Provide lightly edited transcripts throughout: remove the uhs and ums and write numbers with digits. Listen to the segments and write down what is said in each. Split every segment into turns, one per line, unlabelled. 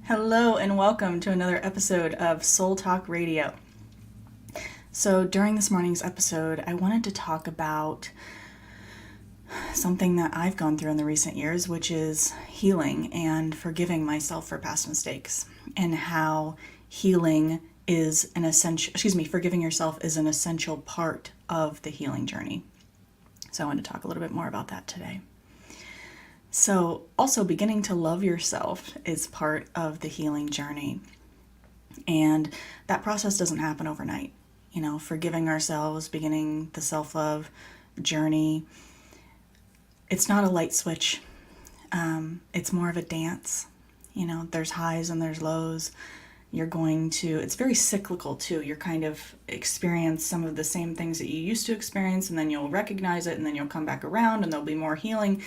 Hello and welcome to another episode of Soul Talk Radio. So, during this morning's episode, I wanted to talk about something that I've gone through in the recent years, which is healing and forgiving myself for past mistakes, and how healing is forgiving yourself is an essential part of the healing journey. So, I want to talk a little bit more about that today. So, also beginning to love yourself is part of the healing journey. And that process doesn't happen overnight. Forgiving ourselves, beginning the self-love journey, it's not a light switch. It's more of a dance. There's highs and there's lows. It's very cyclical too. You're kind of experience some of the same things that you used to experience, and then you'll recognize it, and then you'll come back around and there'll be more healing.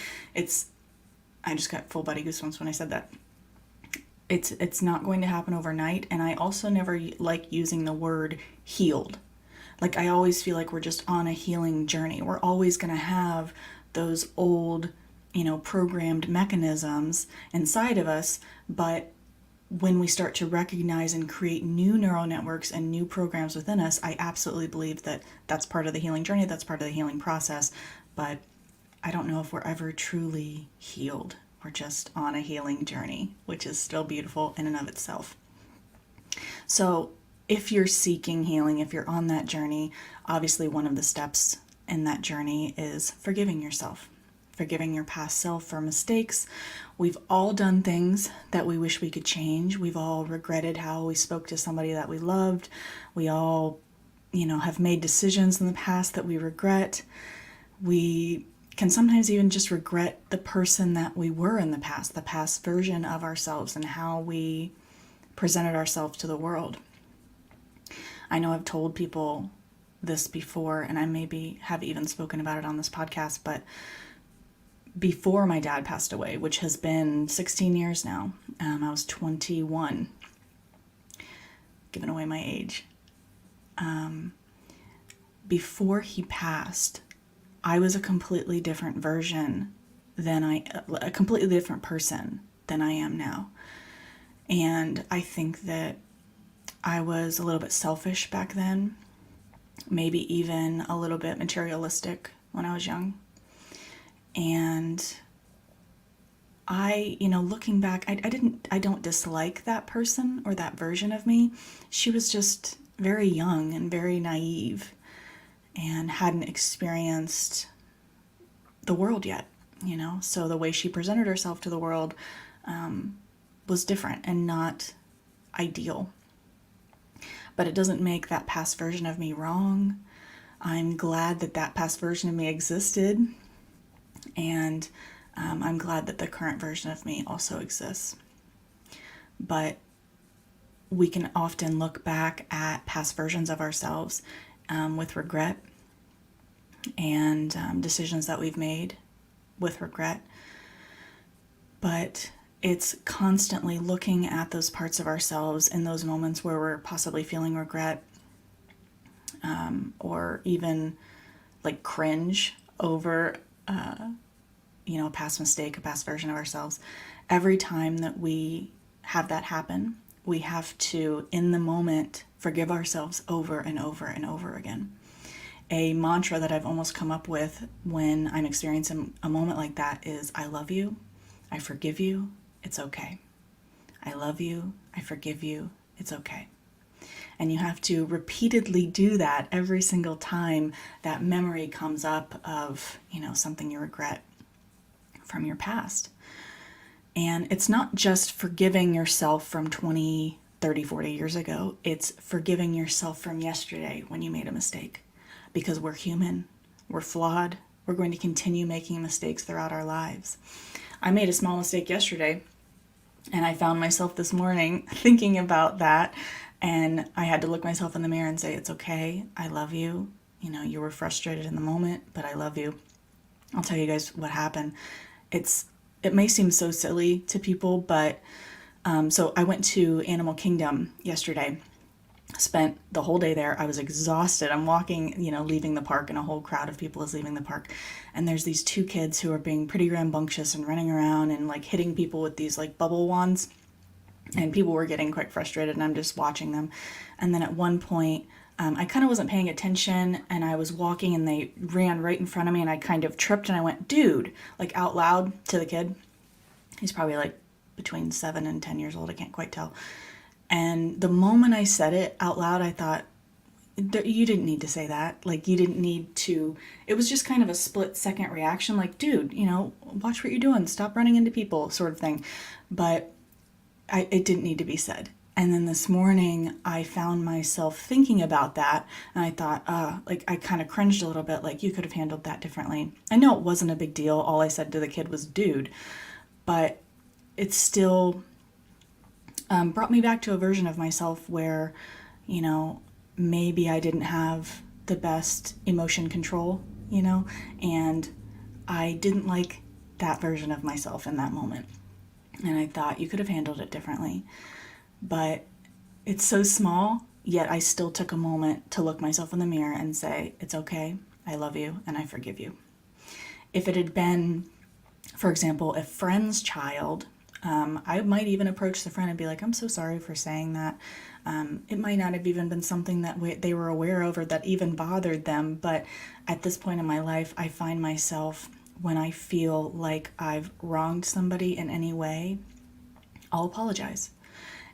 I just got full body goosebumps when I said that. It's not going to happen overnight, and I also never like using the word healed. Like, I always feel like we're just on a healing journey. We're always going to have those old, programmed mechanisms inside of us, but when we start to recognize and create new neural networks and new programs within us, I absolutely believe that that's part of the healing journey, that's part of the healing process, but I don't know if we're ever truly healed. We're just on a healing journey, which is still beautiful in and of itself. So if you're seeking healing, if you're on that journey, obviously one of the steps in that journey is forgiving yourself, forgiving your past self for mistakes. We've all done things that we wish we could change. We've all regretted how we spoke to somebody that we loved. We all, have made decisions in the past that we regret. We can sometimes even just regret the person that we were in the past version of ourselves, and how we presented ourselves to the world. I know I've told people this before, and I maybe have even spoken about it on this podcast, but before my dad passed away, which has been 16 years now, I was 21, giving away my age. Before he passed, I was a completely different a completely different person than I am now. And I think that I was a little bit selfish back then, maybe even a little bit materialistic when I was young. And looking back, I don't dislike that person or that version of me. She was just very young and very naive, and hadn't experienced the world yet, So the way she presented herself to the world was different and not ideal. But it doesn't make that past version of me wrong. I'm glad that past version of me existed, and I'm glad that the current version of me also exists. But we can often look back at past versions of ourselves with regret, and decisions that we've made with regret. But it's constantly looking at those parts of ourselves in those moments where we're possibly feeling regret, or even like cringe over a past mistake, a past version of ourselves. Every time that we have that happen, we have to, in the moment, forgive ourselves over and over and over again. A mantra that I've almost come up with when I'm experiencing a moment like that is, I love you, I forgive you, it's okay. I love you, I forgive you, it's okay. And you have to repeatedly do that every single time that memory comes up of, something you regret from your past. And it's not just forgiving yourself from 20, 30, 40 years ago. It's forgiving yourself from yesterday when you made a mistake. Because we're human, we're flawed, we're going to continue making mistakes throughout our lives. I made a small mistake yesterday, and I found myself this morning thinking about that, and I had to look myself in the mirror and say, it's okay, I love you. You were frustrated in the moment, but I love you. I'll tell you guys what happened. It may seem so silly to people, but so I went to Animal Kingdom yesterday. Spent the whole day there. I was exhausted. I'm walking, leaving the park, and a whole crowd of people is leaving the park. And there's these two kids who are being pretty rambunctious and running around and like hitting people with these like bubble wands. and people were getting quite frustrated, and I'm just watching them. And then at one point, I kind of wasn't paying attention, and I was walking and they ran right in front of me, and I kind of tripped and I went, dude, like out loud to the kid. He's probably like between 7 and 10 years old. I can't quite tell. And the moment I said it out loud, I thought, you didn't need to say that. Like, you didn't need to. It was just kind of a split-second reaction, like, dude, watch what you're doing. Stop running into people, sort of thing. But it didn't need to be said. And then this morning, I found myself thinking about that, and I thought, I kind of cringed a little bit, like, you could have handled that differently. I know it wasn't a big deal. All I said to the kid was, dude. But it still brought me back to a version of myself where, maybe I didn't have the best emotion control, and I didn't like that version of myself in that moment. And I thought you could have handled it differently. But it's so small, yet I still took a moment to look myself in the mirror and say, it's okay, I love you, and I forgive you. If it had been, for example, a friend's child, I might even approach the friend and be like, I'm so sorry for saying that. It might not have even been something that they were aware of or that even bothered them. But at this point in my life, I find myself, when I feel like I've wronged somebody in any way, I'll apologize.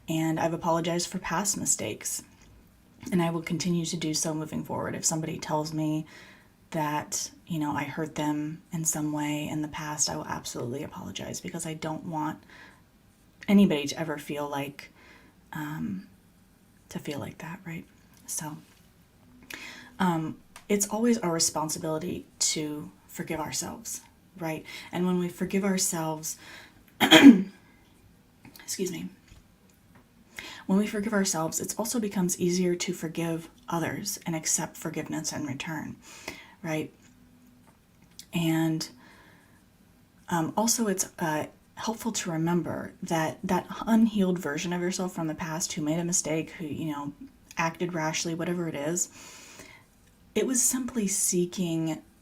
And I've apologized for past mistakes. And I will continue to do so moving forward. If somebody tells me that, I hurt them in some way in the past, I will absolutely apologize, because I don't want anybody to ever feel like that, right? So it's always our responsibility to forgive ourselves, right? And when we forgive ourselves, excuse me, when we forgive ourselves, it also becomes easier to forgive others and accept forgiveness in return, right? And also it's helpful to remember that that unhealed version of yourself from the past who made a mistake, who, acted rashly, whatever it is, it was simply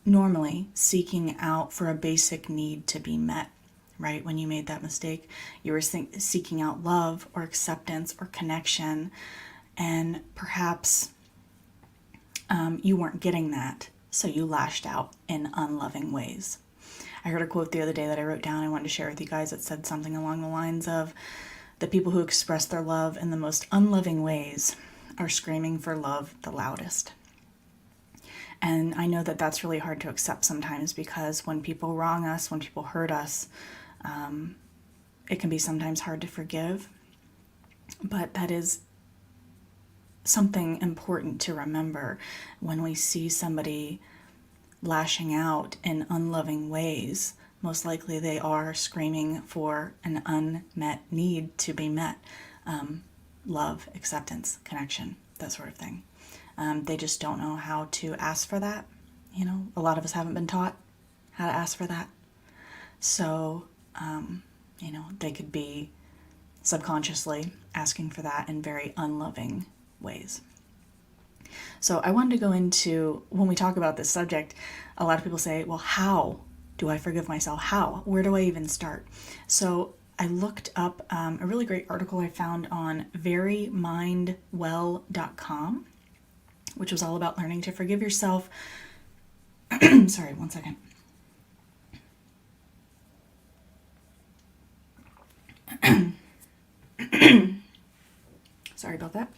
normally seeking out for a basic need to be met, right? When you made that mistake, you were seeking out love or acceptance or connection, and perhaps you weren't getting that, so you lashed out in unloving ways. I heard a quote the other day that I wrote down. I wanted to share with you guys. It said something along the lines of, the people who express their love in the most unloving ways are screaming for love the loudest. And I know that that's really hard to accept sometimes, because when people wrong us, when people hurt us, it can be sometimes hard to forgive. But that is something important to remember when we see somebody lashing out in unloving ways. Most likely they are screaming for an unmet need to be met. Love, acceptance, connection, that sort of thing. They just don't know how to ask for that. A lot of us haven't been taught how to ask for that. So, they could be subconsciously asking for that in very unloving ways. So I wanted to go into, when we talk about this subject, a lot of people say, well, how do I forgive myself? How? Where do I even start? So I looked up a really great article I found on verymindwell.com, which was all about learning to forgive yourself. Sorry, one second. Sorry about that.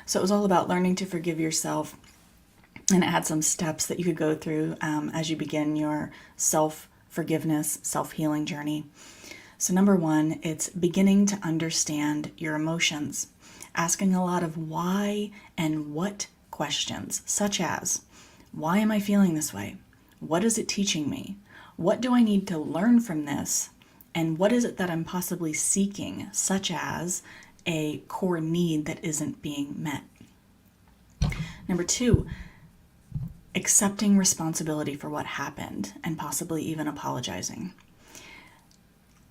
So it was all about learning to forgive yourself, and it had some steps that you could go through as you begin your self-forgiveness, self-healing journey. So number one, it's beginning to understand your emotions, asking a lot of why and what questions, such as, why am I feeling this way? What is it teaching me? What do I need to learn from this? And what is it that I'm possibly seeking, such as a core need that isn't being met? Number two, accepting responsibility for what happened and possibly even apologizing.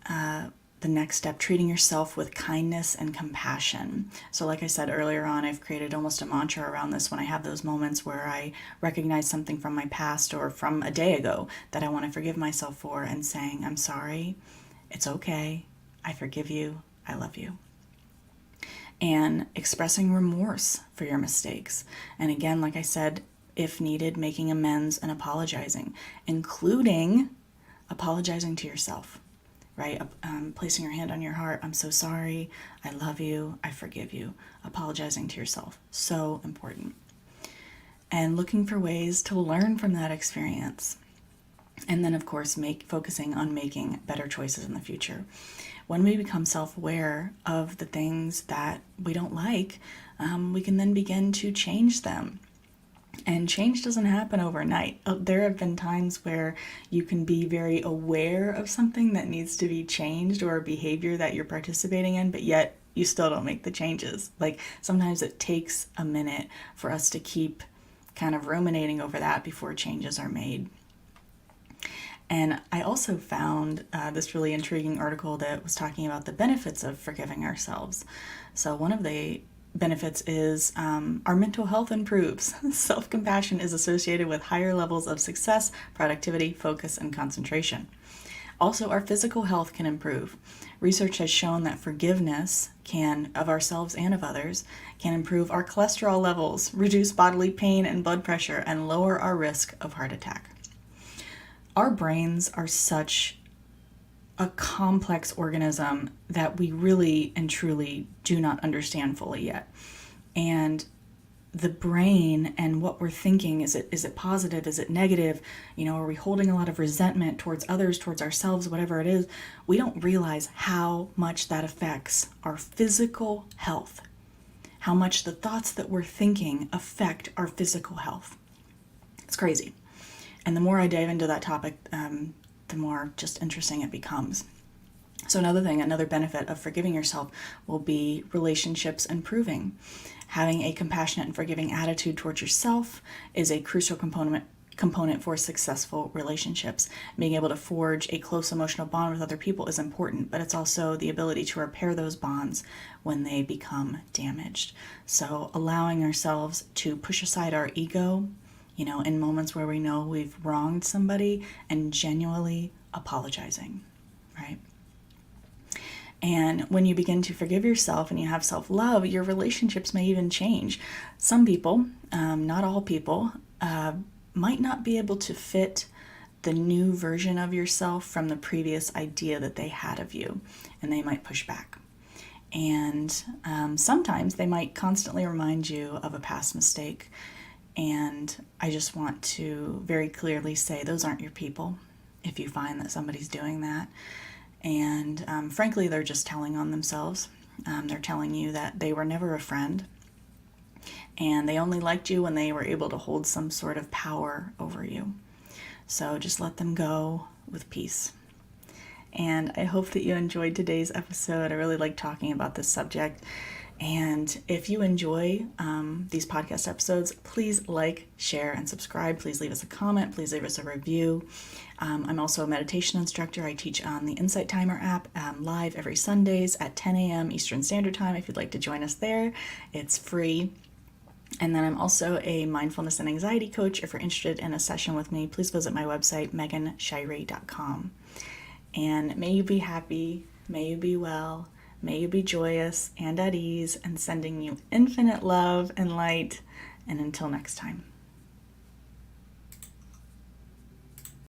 The next step, treating yourself with kindness and compassion. So like I said earlier on, I've created almost a mantra around this when I have those moments where I recognize something from my past or from a day ago that I want to forgive myself for, and saying, I'm sorry, it's okay, I forgive you, I love you. And expressing remorse for your mistakes. And again, like I said, if needed, making amends and apologizing, including apologizing to yourself, right? Placing your hand on your heart. I'm so sorry. I love you. I forgive you. Apologizing to yourself. So important. And looking for ways to learn from that experience. And then, of course, focusing on making better choices in the future. When we become self-aware of the things that we don't like, we can then begin to change them. And change doesn't happen overnight. There have been times where you can be very aware of something that needs to be changed or a behavior that you're participating in, but yet you still don't make the changes. Like sometimes it takes a minute for us to keep kind of ruminating over that before changes are made. And I also found this really intriguing article that was talking about the benefits of forgiving ourselves. So one of the benefits is our mental health improves. Self-compassion is associated with higher levels of success, productivity, focus, and concentration. Also, our physical health can improve. Research has shown that forgiveness of ourselves and of others, can improve our cholesterol levels, reduce bodily pain and blood pressure, and lower our risk of heart attack. Our brains are such a complex organism that we really and truly do not understand fully yet. And the brain and what we're thinking, is it positive? Is it negative? Are we holding a lot of resentment towards others, towards ourselves, whatever it is? We don't realize how much that affects our physical health, how much the thoughts that we're thinking affect our physical health. It's crazy. And the more I dive into that topic, the more just interesting it becomes. So another benefit of forgiving yourself will be relationships improving. Having a compassionate and forgiving attitude towards yourself is a crucial component for successful relationships. Being able to forge a close emotional bond with other people is important, but it's also the ability to repair those bonds when they become damaged. So allowing ourselves to push aside our ego, in moments where we know we've wronged somebody, and genuinely apologizing, right? And when you begin to forgive yourself and you have self-love, your relationships may even change. Some people, not all people, might not be able to fit the new version of yourself from the previous idea that they had of you, and they might push back. And sometimes they might constantly remind you of a past mistake. And I just want to very clearly say those aren't your people if you find that somebody's doing that. And frankly, they're just telling on themselves. They're telling you that they were never a friend, and they only liked you when they were able to hold some sort of power over you. So just let them go with peace. And I hope that you enjoyed today's episode. I really like talking about this subject. And if you enjoy these podcast episodes, please like, share, and subscribe. Please leave us a comment. Please leave us a review. I'm also a meditation instructor. I teach on the Insight Timer app live every Sundays at 10 a.m. Eastern Standard Time. If you'd like to join us there, it's free. And then I'm also a mindfulness and anxiety coach. If you're interested in a session with me, please visit my website, meganshirey.com. And may you be happy. May you be well. May you be joyous and at ease, and sending you infinite love and light. And until next time.